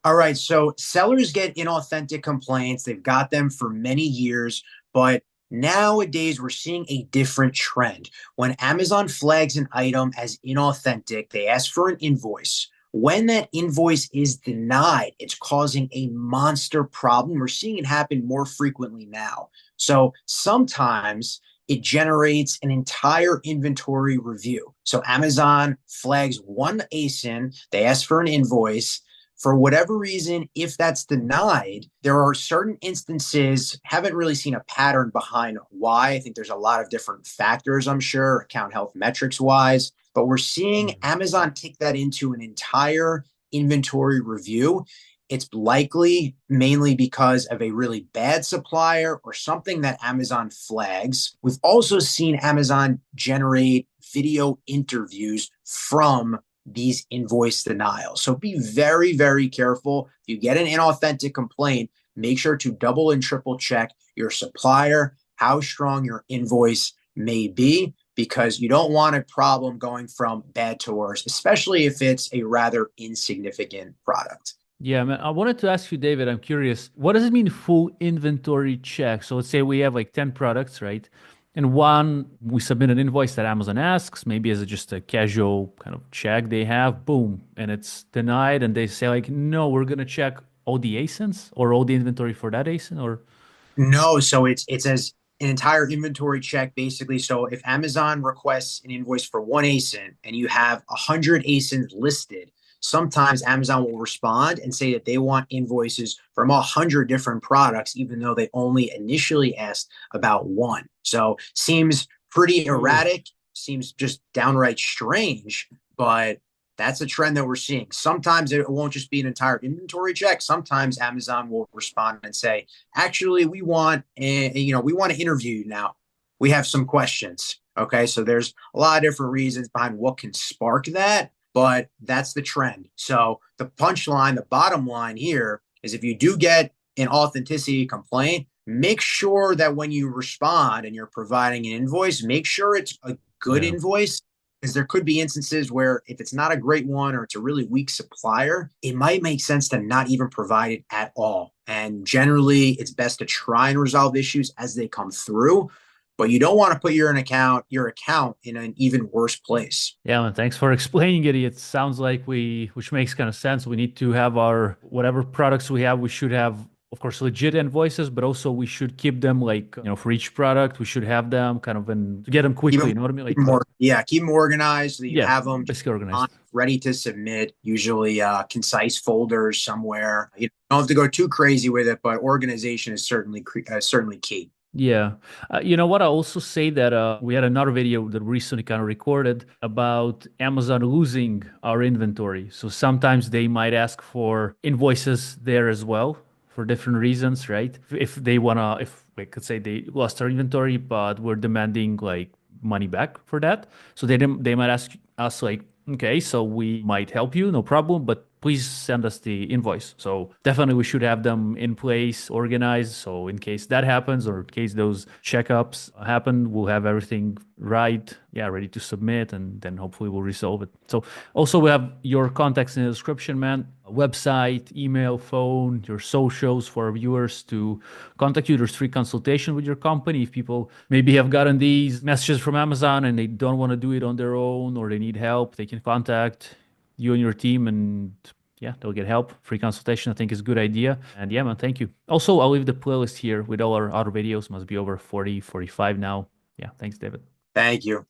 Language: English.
All right. So sellers get inauthentic complaints. They've got them for many years, but nowadays we're seeing a different trend. When Amazon flags an item as inauthentic, they ask for an invoice. When that invoice is denied, it's causing a monster problem. We're seeing it happen more frequently now. So sometimes it generates an entire inventory review. So Amazon flags one ASIN, they ask for an invoice. For whatever reason, if that's denied, there are certain instances, haven't really seen a pattern behind why. I think there's a lot of different factors, I'm sure, account health metrics wise, but we're seeing Amazon take that into an entire inventory review. It's likely mainly because of a really bad supplier or something that Amazon flags. We've also seen Amazon generate video interviews from these invoice denials. So be very, very careful. If you get an inauthentic complaint, make sure to double and triple check your supplier, how strong your invoice may be, because you don't want a problem going from bad to worse, especially if it's a rather insignificant product. Yeah, man. I wanted to ask you, David, I'm curious, what does it mean full inventory check? So let's say we have like 10 products, right? And one, we submit an invoice that Amazon asks, maybe as just a casual kind of check they have, boom, and it's denied. And they say like, no, we're going to check all the ASINs or all the inventory for that ASIN or, No, so it's as an entire inventory check basically. So if Amazon requests an invoice for one ASIN and you have 100 ASINs listed, sometimes Amazon will respond and say that they want invoices from 100 different products, even though they only initially asked about one. So seems pretty oh, erratic, seems just downright strange, but that's a trend that we're seeing. Sometimes it won't just be an entire inventory check. Sometimes Amazon will respond and say, actually, we want to interview you now. We have some questions. Okay. So there's a lot of different reasons behind what can spark that, but that's the trend. So the punchline, the bottom line here is if you do get an authenticity complaint, make sure that when you respond and you're providing an invoice, make sure it's a good yeah. invoice, because there could be instances where if it's not a great one or it's a really weak supplier, it might make sense to not even provide it at all. And generally, it's best to try and resolve issues as they come through, but you don't want to put your account in an even worse place. Yeah, and thanks for explaining it. It sounds like which makes kind of sense. We need to have our, whatever products we have, we should have, of course, legit invoices, but also we should keep them like, for each product, we should have them kind of to get them Keep quickly. them, You know what I mean? keep them, yeah, keep them organized so that you Yeah, have them basically on organized. ready to submit. Usually, concise folders somewhere. You don't have to go too crazy with it, but organization is certainly key. Yeah. You know what? I also say that we had another video that recently kind of recorded about Amazon losing our inventory. So sometimes they might ask for invoices there as well for different reasons, right? If they wanna, if we could say they lost our inventory, but we're demanding like money back for that. So they might ask us like, okay, so we might help you, no problem, but please send us the invoice. So definitely we should have them in place, organized. So in case that happens or in case those checkups happen, we'll have everything right, yeah, ready to submit, and then hopefully we'll resolve it. So also we have your contacts in the description, man. Website, email, phone, your socials for our viewers to contact you. There's free consultation with your company. If people maybe have gotten these messages from Amazon and they don't want to do it on their own or they need help, they can contact you and your team and yeah, they'll get help. Free consultation, I think, is a good idea. And yeah, man, thank you. Also, I'll leave the playlist here with all our other videos. Must be over 40, 45 now. Yeah, thanks, David. Thank you.